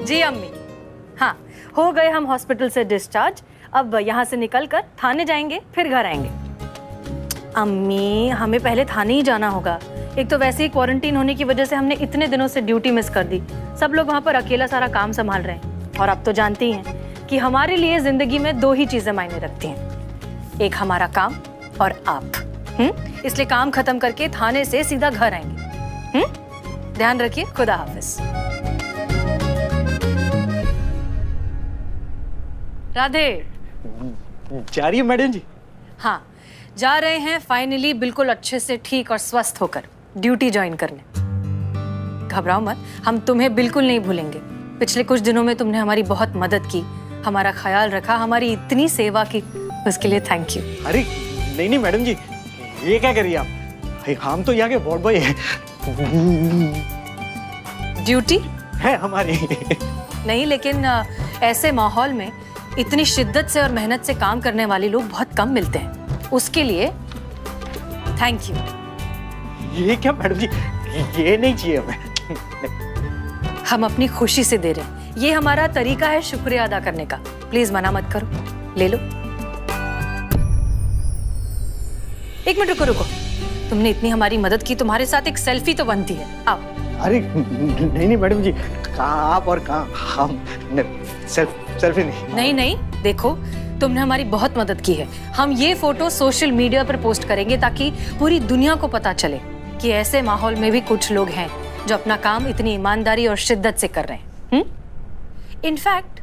जी अम्मी। हाँ, हो गए हम हॉस्पिटल से डिस्चार्ज। अब यहाँ से निकलकर थाने जाएंगे, फिर घर आएंगे। अम्मी, हमें पहले थाने ही जाना होगा। एक तो वैसे ही क्वारंटीन होने की वजह से हमने इतने दिनों से ड्यूटी मिस कर दी। सब लोग वहाँ पर अकेला सारा काम संभाल रहे हैं। और आप तो जानती हैं कि हमारे लिए जिंदगी में दो ही चीजें मायने रखती हैं, एक हमारा काम और आप। इसलिए काम खत्म करके थाने से सीधा घर आएंगे। ध्यान रखिए। खुदा हाफिज। राधे। जा रही है मैडम जी? हाँ, जा रहे हैं फाइनली, बिल्कुल अच्छे से ठीक और स्वस्थ होकर ड्यूटी ज्वाइन करने। घबराओ मत, हम तुम्हें बिल्कुल नहीं भूलेंगे। पिछले कुछ दिनों में तुमने हमारी बहुत मदद की, हमारा ख्याल रखा, हमारी इतनी सेवा की, उसके लिए थैंक यू। अरे नहीं मैडम जी, ये क्या करिए आप? हम तो यहाँ के वार्ड बॉय हैं। ड्यूटी है हमारी। नहीं, लेकिन ऐसे माहौल में इतनी शिद्दत से और मेहनत से काम करने वाले लोग बहुत कम मिलते हैं। उसके लिए थैंक यू। ये क्या मैडम जी, ये नहीं चाहिए हमें। हम अपनी खुशी से दे रहे हैं, ये हमारा तरीका है शुक्रिया अदा करने का। प्लीज मना मत करो, ले लो। एक मिनट रुको। तुमने इतनी हमारी मदद की, तुम्हारे साथ एक सेल्फी तो बनती है। आओ। अरे नहीं मैडम जी, कहाँ आप और कहाँ हम। सेल्फी नहीं, देखो, तुमने हमारी बहुत मदद की है। हम ये फोटो सोशल मीडिया पर पोस्ट करेंगे ताकि पूरी दुनिया को पता चले कि ऐसे माहौल में भी कुछ लोग हैं जो अपना काम इतनी ईमानदारी और शिद्दत से कर रहे हैं। इनफैक्ट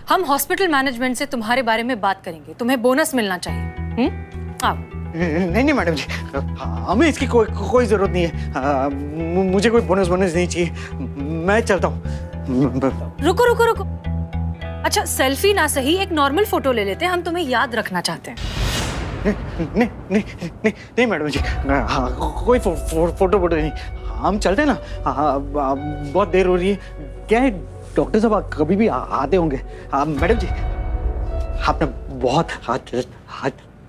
हम हॉस्पिटल मैनेजमेंट से तुम्हारे बारे में बात करेंगे, तुम्हें बोनस मिलना चाहिए। आओ। नहीं मैडम जी, हमें इसकी कोई जरूरत नहीं है। मुझे कोई बोनस नहीं चाहिए, मैं चलता हूँ। रुको। अच्छा, सेल्फी ना सही, एक नॉर्मल फोटो ले लेते हैं, हम तुम्हें याद रखना चाहते हैं। नहीं मैडम जी, कोई फोटो नहीं। हम चलते हैं ना, बहुत देर हो रही है। क्या है, डॉक्टर साहब कभी भी आते होंगे। मैडम जी, आपने बहुत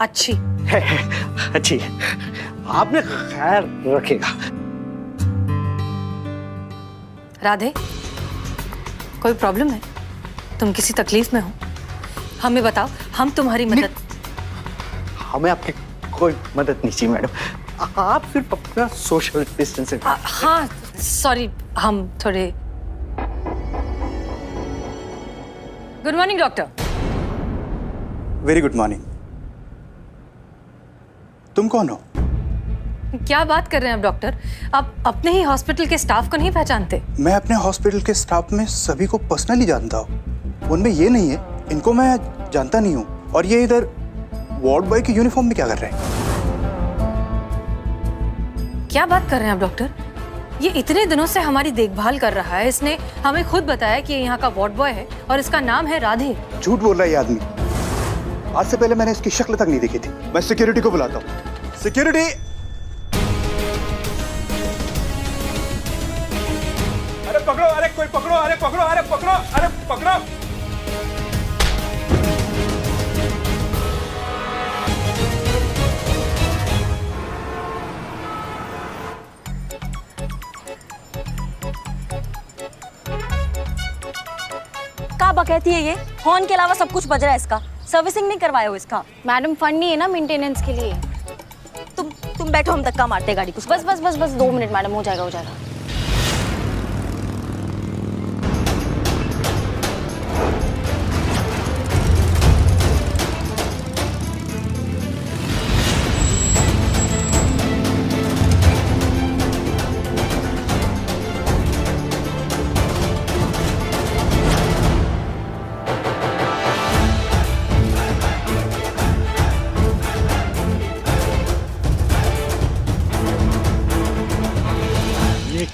अच्छी है, आपने खैर रखेगा। राधे, कोई प्रॉब्लम है? तुम किसी तकलीफ में हो? हमें बताओ, हम तुम्हारी मदद। हमें आपकी कोई मदद नहीं चाहिए मैडम, आप सिर्फ अपना सोशल डिस्टेंसिंग। हाँ सॉरी, हम थोड़े। Good morning doctor. Very good morning. तुम कौन हो? क्या बात कर रहे हैं आप डॉक्टर? आप अपने ही हॉस्पिटल के स्टाफ को नहीं पहचानते? मैं अपने हॉस्पिटल के स्टाफ में सभी को पर्सनली जानता हूँ, उनमें ये नहीं है, इनको मैं जानता नहीं हूँ। और ये इधर वार्ड बॉय की यूनिफॉर्म में क्या कर रहे हैं? क्या बात कर रहे हैं आप डॉक्टर? ये इतने दिनों से हमारी देखभाल कर रहा है, इसने हमें खुद बताया कि ये यहाँ का वार्ड बॉय है और इसका नाम है राधे। झूठ बोल रहा है ये आदमी। आज से पहले मैंने इसकी शक्ल तक नहीं देखी थी। मैं सिक्योरिटी को बुलाता हूँ। सिक्योरिटी! अरे पकड़ो, अरे कोई पकड़ो, अरे पकड़ो, अरे पकड़ो, अरे पकड़ो। क्या बकैती है ये? हॉर्न के अलावा सब कुछ बज रहा है इसका। सर्विसिंग नहीं करवाया हो इसका? मैडम फंड नहीं है ना मेंटेनेंस के लिए। तुम बैठो, हम धक्का मारते गाड़ी को। बस 2 मिनट मैडम, हो जाएगा।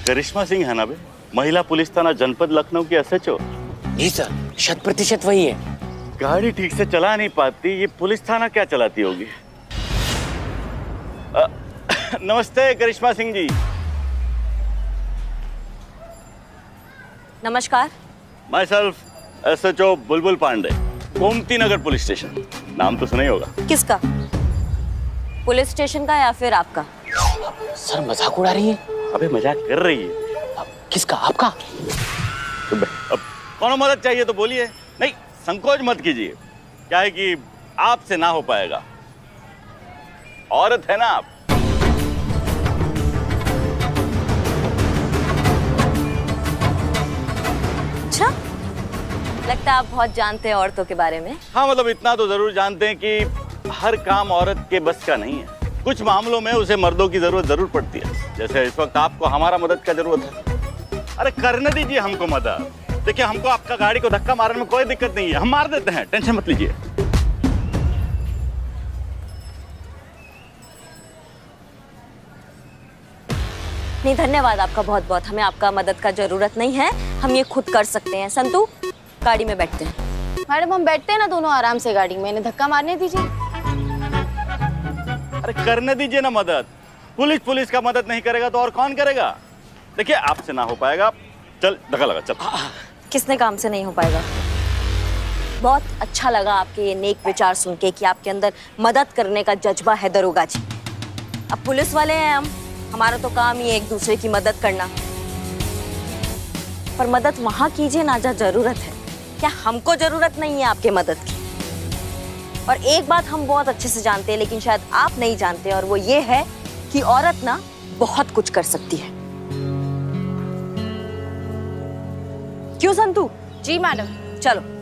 करिश्मा सिंह है ना बे, महिला पुलिस थाना जनपद लखनऊ की एसएचओ। जी सर, 100% वही है। गाड़ी ठीक से चला नहीं पाती, ये पुलिस थाना क्या चलाती होगी? नमस्ते करिश्मा सिंह जी। नमस्कार। My self SHO Bulbul Pandey, Gomti Nagar police station. नाम तो सुना ही होगा। किसका? पुलिस स्टेशन का या फिर आपका? सर मजाक उड़ा रही है। अबे मजाक कर रही है। किसका? आपका? अब कोनो मदद चाहिए तो बोलिए, नहीं संकोच मत कीजिए, क्या है कि आपसे ना हो पाएगा, औरत है ना आप। अच्छा, लगता है आप बहुत जानते हैं औरतों के बारे में। हाँ मतलब इतना तो जरूर जानते हैं कि हर काम औरत के बस का नहीं है, कुछ मामलों में उसे मर्दों की जरूरत जरूर पड़ती है। जैसे इस वक्त आपको हमारा मदद का जरूरत है। अरे करने दीजिए हमको मदद। देखिए हमको आपका गाड़ी को धक्का मारने में कोई दिक्कत नहीं है, हम मार देते हैं, टेंशन मत लीजिए। नहीं धन्यवाद आपका बहुत बहुत, हमें आपका मदद का जरूरत नहीं है, हम ये खुद कर सकते हैं। संतू गाड़ी में बैठते हैं। मैडम हम बैठते हैं ना दोनों आराम से गाड़ी में, इन्हें धक्का मारने दीजिए। अरे करने दीजिए ना मदद, पुलिस का मदद नहीं करेगा तो और कौन करेगा। देखिए आपसे ना हो पाएगा, चल धक्का लगा चल। किसने काम से नहीं हो पाएगा। बहुत अच्छा लगा आपके ये नेक विचार सुन के कि आपके अंदर मदद करने का जज्बा है दरोगा जी। अब पुलिस वाले हैं हम, हमारा तो काम ही है एक दूसरे की मदद करना, पर मदद वहां कीजिए ना जहाँ जरूरत है। क्या हमको जरूरत नहीं है आपके मदद की। और एक बात हम बहुत अच्छे से जानते हैं लेकिन शायद आप नहीं जानते, और वो ये है कि औरत ना बहुत कुछ कर सकती है। क्यों संतू? जी मैडम। चलो।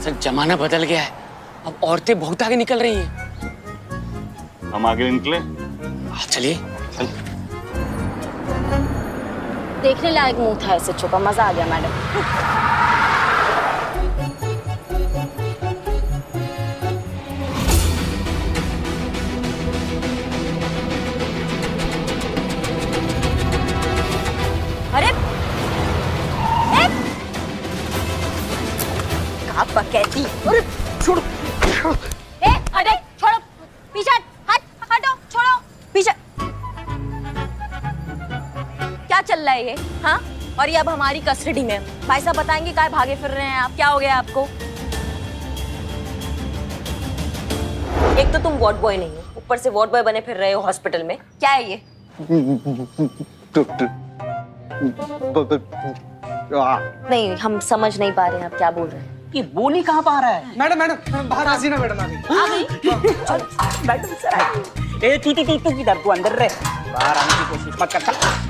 सर जमाना बदल गया है, अब औरतें बहुत आगे निकल रही हैं। हम आगे निकले, चलिए। देखने लायक मुंह था ऐसे छुपा, मजा आ गया मैडम। अरे आप कहती। अरे छोड़ो। अरे छोड़ो, पीछे हट, हटो, छोड़ो। पीछे क्या चल रहा है ये? हाँ, और ये अब हमारी कस्टडी में। भाई साहब बताएंगे काय भागे फिर रहे हैं आप, क्या हो गया आपको? एक तो तुम वार्ड बॉय नहीं हो, ऊपर से वार्ड बॉय बने फिर रहे हो हॉस्पिटल में। क्या है ये? डॉक्टर नहीं, हम समझ नहीं पा रहे हैं आप क्या बोल रहे हैं। ये बोली कहाँ पा रहा है? मैडम मैडम बाहर आ ना मैडम, आ गई। मैडम सर आए। ए तू किधर, तू अंदर रह, बाहर आने की कोशिश मत कर।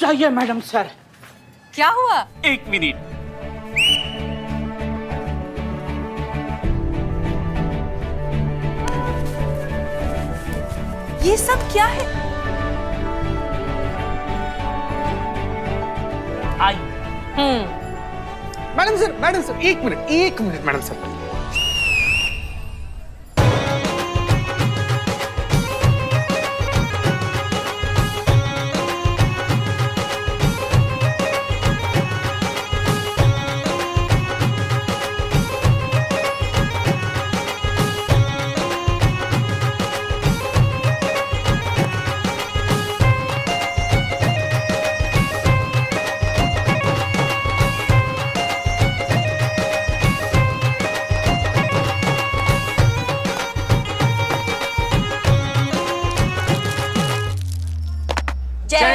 चाहिए मैडम सर। क्या हुआ? एक मिनट। ये सब क्या है? आई मैडम सर एक minute madam sir.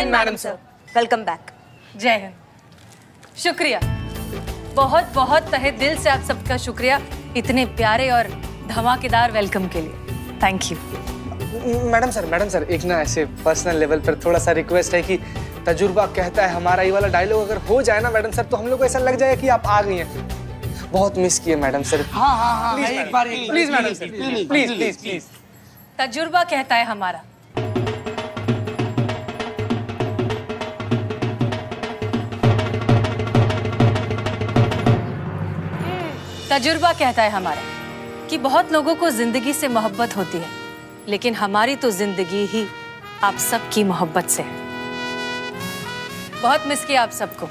Hind madam sir. Welcome back. जय हिंद। शुक्रिया, बहुत बहुत तहे दिल से आप सबका शुक्रिया इतने प्यारे और धमाकेदार वेलकम के लिए। Thank you. मैडम सर एक ना ऐसे पर्सनल लेवल पर थोड़ा सा रिक्वेस्ट है कि तजुर्बा कहता है हमारा ये वाला डायलॉग अगर हो जाए ना मैडम सर, तो हम लोग को ऐसा लग जाए कि आप आ गई हैं। बहुत मिस किए मैडम सर। हाँ एक बार प्लीज मैडम सर, प्लीज। तजुर्बा कहता है हमारा। तजुर्बा कहता है हमारा कि बहुत लोगों को जिंदगी से मोहब्बत होती है, लेकिन हमारी तो जिंदगी ही आप सबकी मोहब्बत से है। बहुत मिस किया आप सबको।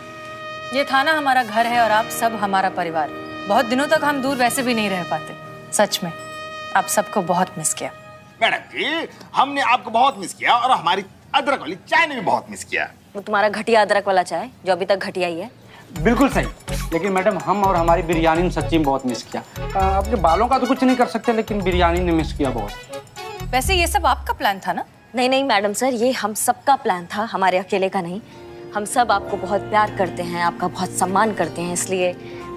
ये थाना हमारा घर है और आप सब हमारा परिवार। बहुत दिनों तक हम दूर वैसे भी नहीं रह पाते। सच में आप सबको बहुत मिस किया। मैडम जी, हमने आपको बहुत मिस किया और हमारी अदरक वाली चाय ने भी बहुत मिस किया। वो तुम्हारा घटिया अदरक वाला चाय जो अभी तक घटिया ही है। बिल्कुल सही, लेकिन मैडम हम और हमारी बिरयानी ने सच्ची में बहुत मिस किया। अपने बालों का तो कुछ नहीं कर सकते, लेकिन बिरयानी ने मिस किया बहुत। वैसे ये सब आपका प्लान था ना? नहीं मैडम सर, ये हम सबका प्लान था, हमारे अकेले का नहीं। हम सब आपको बहुत प्यार करते हैं, आपका बहुत सम्मान करते हैं, इसलिए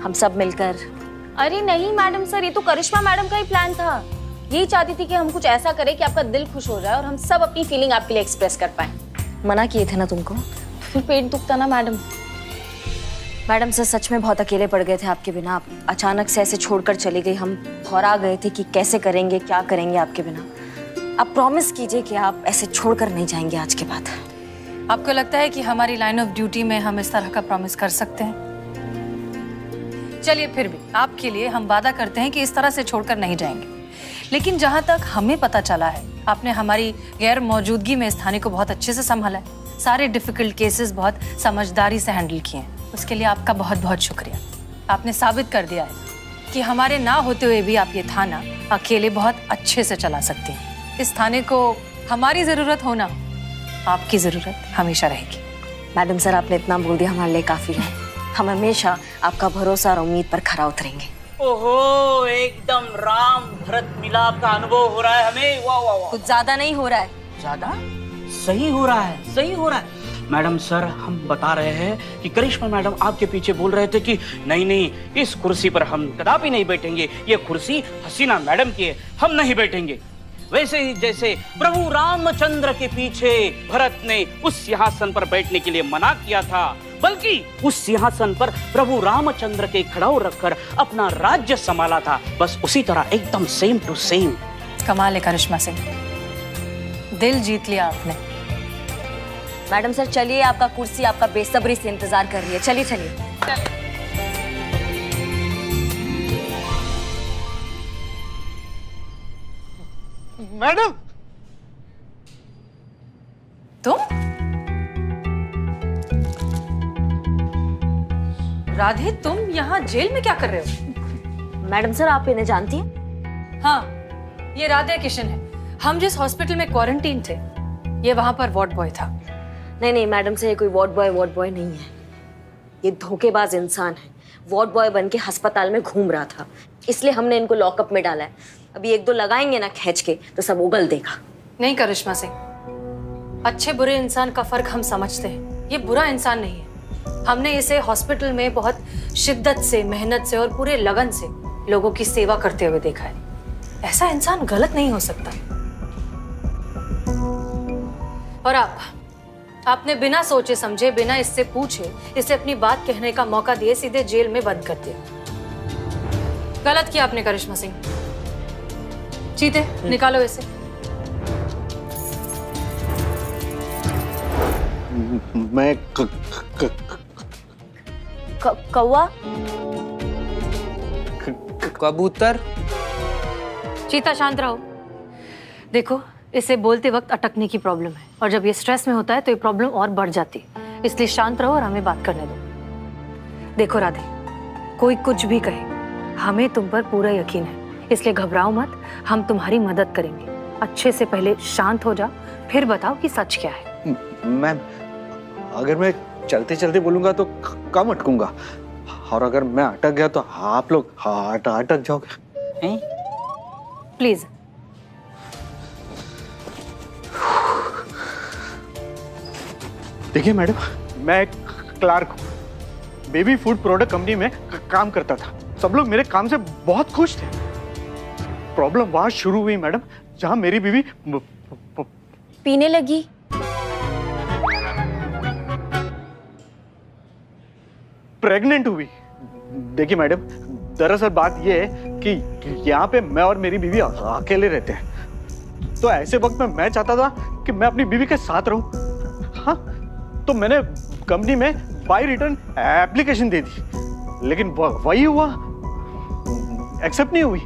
हम सब मिलकर। अरे नहीं मैडम सर, ये तो करिश्मा मैडम का ही प्लान था। यही चाहती थी कि हम कुछ ऐसा करें कि आपका दिल खुश हो जाए और हम सब अपनी फीलिंग आपके लिए एक्सप्रेस कर पाए। मना किए थे ना तुमको? फिर पेट दुखता ना मैडम। मैडम सर सच में बहुत अकेले पड़ गए थे आपके बिना। आप अचानक से ऐसे छोड़कर चली गई, हम घबरा गए थे कि कैसे करेंगे, क्या करेंगे आपके बिना। आप प्रॉमिस कीजिए कि आप ऐसे छोड़कर नहीं जाएंगे आज के बाद। आपको लगता है कि हमारी लाइन ऑफ ड्यूटी में हम इस तरह का प्रॉमिस कर सकते हैं? चलिए फिर भी आपके लिए हम वादा करते हैं कि इस तरह से छोड़कर नहीं जाएंगे। लेकिन जहां तक हमें पता चला है, आपने हमारी गैर मौजूदगी में इस थाने को बहुत अच्छे से संभाला है। सारे डिफिकल्ट केसेस बहुत समझदारी से हैंडल किए हैं। उसके लिए आपका बहुत बहुत शुक्रिया। आपने साबित कर दिया है कि हमारे ना होते हुए भी आप ये थाना अकेले बहुत अच्छे से चला सकते हैं। इस थाने को हमारी जरूरत होना, आपकी जरूरत हमेशा रहेगी। मैडम सर आपने इतना बोल दिया, हमारे लिए काफी है। हम हमेशा आपका भरोसा और उम्मीद पर खरा उतरेंगे। ओहो, एकदम राम भरत मिलाप का अनुभव हो रहा है हमें। वाह वाह वाह। कुछ ज्यादा नहीं हो रहा है? ज्यादा सही हो रहा है, सही हो रहा है। मैडम सर हम बता रहे हैं कि करिश्मा मैडम आपके पीछे बोल रहे थे कि नहीं इस कुर्सी पर हम कदापि नहीं बैठेंगे, ये कुर्सी हसीना मैडम की है, हम नहीं बैठेंगे। वैसे ही जैसे प्रभु रामचंद्र के पीछे भरत ने उस सिंहासन पर बैठने के लिए मना किया था, बल्कि उस सिंहासन पर प्रभु रामचंद्र के खड़ाऊ रखकर अपना राज्य संभाला था, बस उसी तरह एकदम सेम टू सेम। कमाल है करिश्मा सिंह, दिल जीत लिया आपने। मैडम सर चलिए, आपका कुर्सी आपका बेसब्री से इंतजार कर रही है। चलिए चलिए। मैडम तुम? राधे तुम यहाँ जेल में क्या कर रहे हो? मैडम सर आप इन्हें जानती हैं? हाँ, ये राधे किशन है। हम जिस हॉस्पिटल में क्वारंटीन थे, ये वहां पर वार्ड बॉय था। नहीं मैडम से, ये कोई वार्ड बॉय नहीं है। ये धोखेबाज इंसान है। वार्ड बॉय बन के अस्पताल में घूम रहा था, इसलिए हमने इनको लॉकअप में डाला है। अभी एक दो लगाएंगे ना खींच के तो सब उगल देगा। नहीं करिश्मा सिंह, अच्छे बुरे इंसान का फर्क हम समझते हैं। ये बुरा इंसान नहीं है। हमने इसे हॉस्पिटल में बहुत शिद्दत से, मेहनत से और पूरे लगन से लोगों की सेवा करते हुए देखा है। ऐसा इंसान गलत नहीं हो सकता। और आपने बिना सोचे समझे, बिना इससे पूछे, इसे अपनी बात कहने का मौका दिए सीधे जेल में बंद कर दिया। गलत किया आपने करिश्मा सिंह। चीते निकालो इसे। मैं कौवा? कबूतर? चीता शांत रहो। देखो, इसे बोलते वक्त अटकने की प्रॉब्लम है, और जब ये स्ट्रेस में होता है तो ये प्रॉब्लम और बढ़ जाती है। इसलिए शांत रहो और हमें बात करने दो। देखो राधे, कोई कुछ भी कहे, हमें तुम पर पूरा यकीन है, इसलिए घबराओ मत। हम तुम्हारी मदद करेंगे। अच्छे से पहले शांत हो जाओ, फिर बताओ कि सच क्या है। मैम, अगर मैं चलते चलते बोलूंगा तो कम अटकूंगा, और अगर मैं अटक गया तो आप लोग अटक जाओगे। प्लीज। देखिए मैडम, मैं एक क्लार्क हूँ, बेबी फूड प्रोडक्ट कंपनी में काम करता था। सब लोग मेरे काम से बहुत खुश थे। प्रॉब्लम वहां शुरू हुई मैडम, जहां मेरी बीवी पीने लगी। प्रेग्नेंट हुई। देखिए मैडम, दरअसल बात यह है कि यहाँ पे मैं और मेरी बीवी अकेले रहते हैं, तो ऐसे वक्त में मैं चाहता था कि मैं अपनी बीवी के साथ रहूं। हाँ, तो मैंने कंपनी में बाय रिटर्न एप्लीकेशन दे दी, लेकिन वही हुआ, एक्सेप्ट नहीं हुई।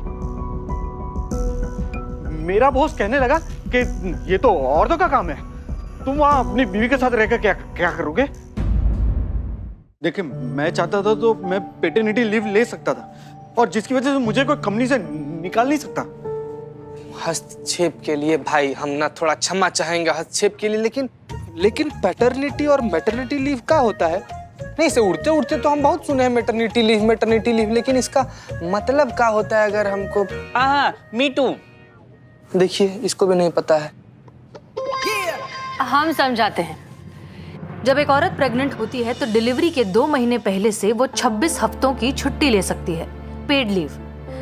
मेरा बॉस कहने लगा कि ये तो औरतों का काम है, तुम वहां अपनी बीवी के साथ रहकर क्या क्या करोगे। देखिए, मैं चाहता था तो मैं पेटर्निटी लीव ले सकता था, और जिसकी वजह से मुझे कोई कंपनी से निकाल नहीं सकता। हस्तक्षेप के लिए भाई हम ना थोड़ा क्षमा चाहेंगे हस्तक्षेप के लिए, लेकिन पैटर्निटी और मैटरनिटी लीव का होता है? नहीं, इसे उड़ते उड़ते तो हम बहुत सुने हैं मैटरनिटी लीव, लेकिन इसका मतलब क्या होता है अगर हमको? हाँ, मी टू। देखिए, इसको भी नहीं पता है। हम समझाते हैं। जब एक औरत प्रेग्नेंट होती है तो डिलीवरी के 2 महीने पहले से वो 26 हफ्तों की छुट्टी ले सकती है, पेड लीव,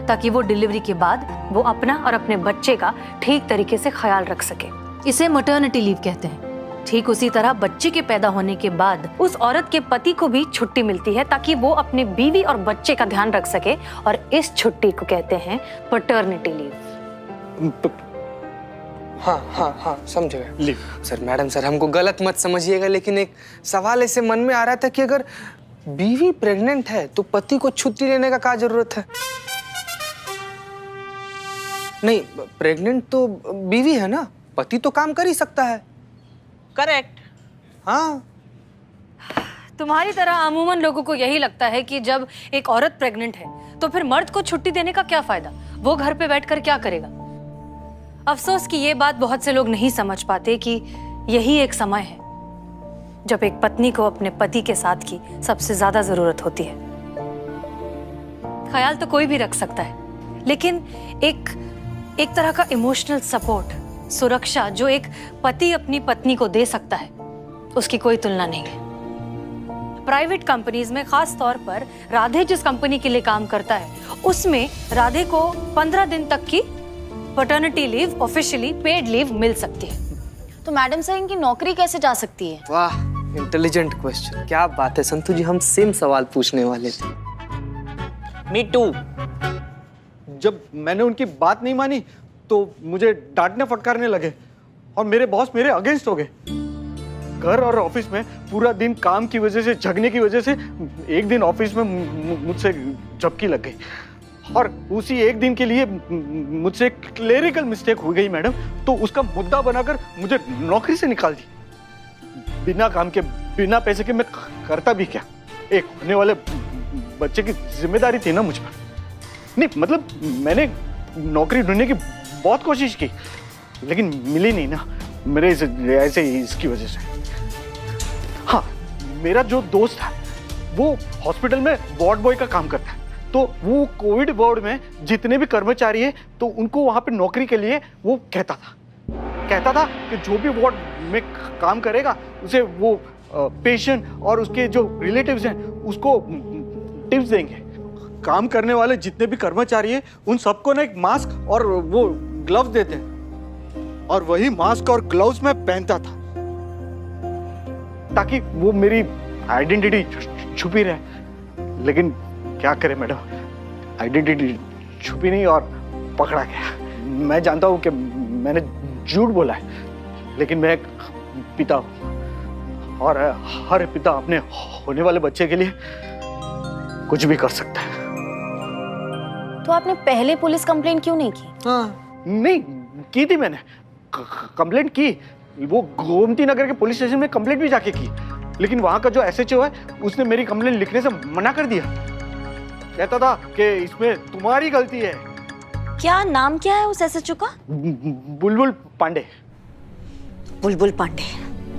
ताकि वो डिलीवरी के बाद वो अपना और अपने बच्चे का ठीक तरीके से ख्याल रख सके। इसे मैटरनिटी लीव कहते हैं। ठीक उसी तरह बच्चे के पैदा होने के बाद उस औरत के पति को भी छुट्टी मिलती है, ताकि वो अपने बीवी और बच्चे का ध्यान रख सके, और इस छुट्टी को कहते हैं पैटर्निटी लीव। हाँ, समझ गए। लीव। सर, मैडम सर, हमको गलत मत समझिएगा, लेकिन एक सवाल ऐसे मन में आ रहा था कि अगर बीवी प्रेग्नेंट है तो पति को छुट्टी लेने का क्या जरूरत है? नहीं, प्रेग्नेंट तो बीवी है ना, पति तो काम कर ही सकता है। करेक्ट। हाँ, तुम्हारी तरह अमूमन लोगों को यही लगता है कि जब एक औरत प्रेग्नेंट है तो फिर मर्द को छुट्टी देने का क्या फायदा, वो घर पे बैठकर क्या करेगा। अफसोस कि ये बात बहुत से लोग नहीं समझ पाते कि यही एक समय है जब एक पत्नी को अपने पति के साथ की सबसे ज्यादा जरूरत होती है। ख्याल तो कोई भी रख सकता है, लेकिन एक तरह का इमोशनल सपोर्ट, सुरक्षा जो एक पति अपनी पत्नी को दे सकता है, उसकी कोई तुलना नहीं है। प्राइवेट कंपनीज में खास तौर पर राधे जिस कंपनी के लिए काम करता है, उसमें राधे को 15 दिन तक की paternity leave, officially paid leave मिल सकती है। तो मैडम सर, इनकी नौकरी कैसे जा सकती है? वाह, इंटेलिजेंट क्वेश्चन। क्या बात है संतू जी, हम सेम सवाल पूछने वाले थे। Me too. जब मैंने उनकी बात नहीं मानी तो मुझे डांटने फटकारने लगे, और मेरे बॉस मेरे अगेंस्ट हो गए। घर और ऑफिस में पूरा दिन काम की वजह से, झगड़ने की वजह से एक दिन ऑफिस में मुझसे झपकी लग गई, और उसी एक दिन के लिए मुझसे क्लेरिकल मिस्टेक हो गई मैडम, तो उसका मुद्दा बनाकर मुझे नौकरी से निकाल दी। बिना काम के, बिना पैसे के मैं करता भी क्या। एक होने वाले बच्चे की जिम्मेदारी थी ना मुझ पर। नहीं, मतलब मैंने नौकरी ढूंढने की बहुत कोशिश की, लेकिन मिली नहीं ना, मेरे ऐसे इसकी वजह से। हाँ, मेरा जो दोस्त था वो हॉस्पिटल में वार्ड बॉय का काम करता है, तो वो कोविड वार्ड में जितने भी कर्मचारी है तो उनको वहां पे नौकरी के लिए वो कहता था कि जो भी वार्ड में काम करेगा उसे वो पेशेंट और उसके जो रिलेटिव्स हैं उसको टिप्स देंगे। काम करने वाले जितने भी कर्मचारी हैं उन सबको ना एक मास्क और वो ग्लव्स देते हैं, और वही मास्क और ग्लव्स मैं पहनता था ताकि वो मेरी आइडेंटिटी छुपी रहे। लेकिन क्या करे मैडम, आइडेंटिटी छुपी नहीं और पकड़ा गया। मैं जानता हूँ कि मैंने झूठ बोला है, लेकिन मैं एक पिता हूँ, और हर पिता अपने होने वाले बच्चे के लिए कुछ भी कर सकता है। तो आपने पहले पुलिस कंप्लेंट क्यों नहीं की? हाँ, नहीं की थी मैंने, कंप्लेंट की, वो गोमती नगर के पुलिस स्टेशन में कंप्लेंट भी जाके की, लेकिन वहां का जो SHO है उसने मेरी कंप्लेंट लिखने से मना कर दिया। कहता था कि इसमें तुम्हारी गलती है। क्या नाम क्या है उस SHO का? बुलबुल पांडे। बुलबुल पांडे,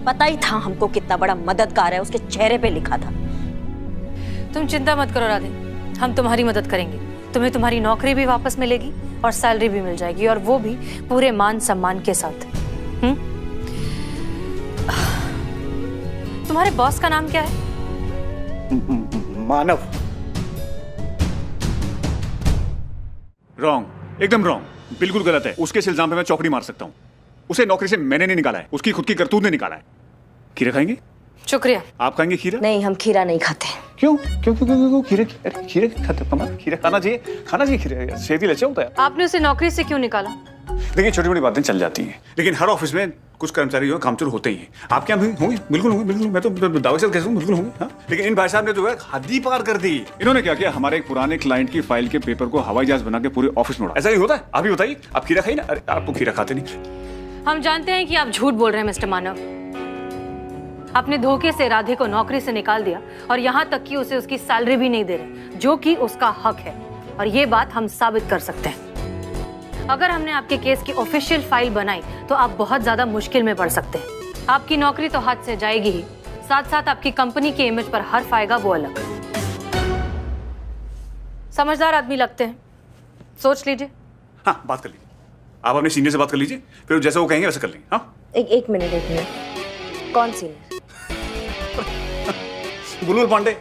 पता ही था हमको कितना बड़ा मददगार है, उसके चेहरे पे लिखा था। तुम चिंता मत करो राधे, हम तुम्हारी मदद करेंगे। तुम्हें तुम्हारी नौकरी भी वापस मिलेगी और सैलरी भी मिल जाएगी, और वो भी पूरे मान सम्मान के साथ। तुम्हारे बॉस का नाम क्या है? मानव। रॉन्ग, एकदम रॉन्ग, बिल्कुल गलत है। उसके इस इल्जाम पे मैं चौकड़ी मार सकता हूँ। उसे नौकरी से मैंने नहीं निकाला है, उसकी खुद की करतूत ने निकाला है। खीरा खाएंगे? शुक्रिया। आप खाएंगे खीरा? नहीं, हम खीरा नहीं खाते। क्यों क्यों क्यों क्यों, क्यों? खीरे खीरे खाते कमल, खीरा खाना चाहिए खीरा, सेहत अच्छा होता है। आपने उसे नौकरी से क्यों निकाला? देखिए छोटी मोटी बातें चल जाती हैं, लेकिन हर ऑफिस में कुछ कर्मचारी जो कामचोर होते ही हैं। आपके यहाँ भी होंगे? बिल्कुल होंगे, बिल्कुल। मैं तो दावे से कहता हूँ बिल्कुल होंगे। हाँ, लेकिन इन भाई साहब ने जो है हद ही पार कर दी। इन्होंने क्या किया, हमारे एक पुराने क्लाइंट की फाइल के पेपर को हवाई जहाज बना के पूरे ऑफिस में उड़ा। ऐसा ही होता है? आप ही बताइए, आप खीरा खाइए ना। अरे आपको खीरा खाते नहीं। हम जानते हैं कि आप झूठ बोल रहे हैं मिस्टर मानव। आपने धोखे से राधे को नौकरी से निकाल दिया और यहाँ तक कि उसे उसकी सैलरी भी नहीं दे रहे, जो कि उसका हक है, और ये बात हम साबित कर सकते हैं। अगर हमने आपके केस की ऑफिशियल फाइल बनाई तो आप बहुत ज्यादा मुश्किल में पड़ सकते हैं। आपकी नौकरी तो हाथ से जाएगी ही, साथ साथ आपकी कंपनी के इमेज पर हर्फ आएगा, वो अलग। समझदार आदमी लगते हैं, सोच लीजिए। हाँ, बात कर लीजिए। आप अपने सीनियर से बात कर लीजिए, फिर जैसा वो कहेंगे वैसा कर लेंगे। हाँ, एक मिनट। कौन सी? बुलबुल पांडे,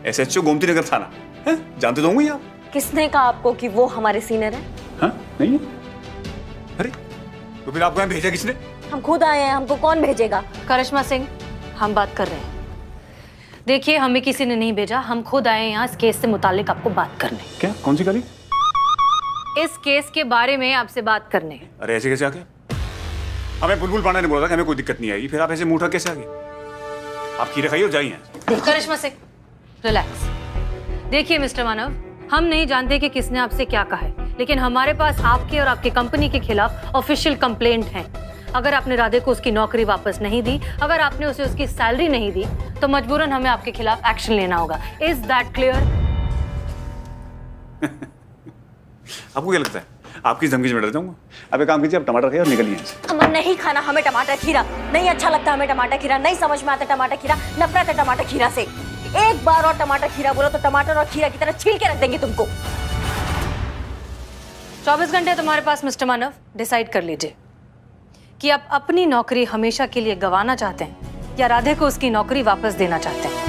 SHO गोमती नगर थाना है, जानते तो होंगे आप। किसने कहा आपको कि वो हमारे सीनियर है? हाँ, नहीं है? अरे तो फिर आपको यहाँ भेजा किसने? हम खुद आए हैं, हमको कौन भेजेगा? करिश्मा सिंह, हम बात कर रहे हैं। देखिए, हमें किसी ने नहीं भेजा, हम खुद आए हैं यहाँ इस केस से मुतालिक आपको बात करने। क्या? कौन सी गाली? इस केस के बारे में आपसे बात करने। अरे ऐसे कैसे आ गए? हमें बुलबुल पांडे ने बोला था कि हमें कोई दिक्कत नहीं आएगी, फिर आप ऐसे मुंह उठा कैसे आ गए? आप खीरे खाइए और जाइए। करिश्मा सिंह, रिलैक्स। देखिए मिस्टर मानव, हम नहीं जानते कि किसने आपसे क्या कहा है, लेकिन हमारे पास आपके और आपकी कंपनी के खिलाफ ऑफिशियल कंप्लेंट है। अगर आपने राधे को उसकी नौकरी वापस नहीं दी, अगर आपने उसे उसकी सैलरी नहीं दी, तो मजबूरन हमें आपके खिलाफ एक्शन लेना होगा। Is that clear? आपको क्या लगता है आपकी धमकी से मैं डर जाऊंगा? अब एक काम कीजिए, आप टमाटर खाइए और निकलिए यहाँ से। हमें नहीं खाना, हमें टमाटर खीरा नहीं अच्छा लगता। हमें टमाटर खीरा नहीं समझ में आता। टमाटर खीरा नफरत है टमाटर खीरा से। एक बार और टमाटर खीरा बोलो तो टमाटर और खीरा की तरह छील के रख देंगे तुमको। 24 घंटे तुम्हारे पास मिस्टर मानव, डिसाइड कर लीजिए कि आप अपनी नौकरी हमेशा के लिए गंवाना चाहते हैं या राधे को उसकी नौकरी वापस देना चाहते हैं।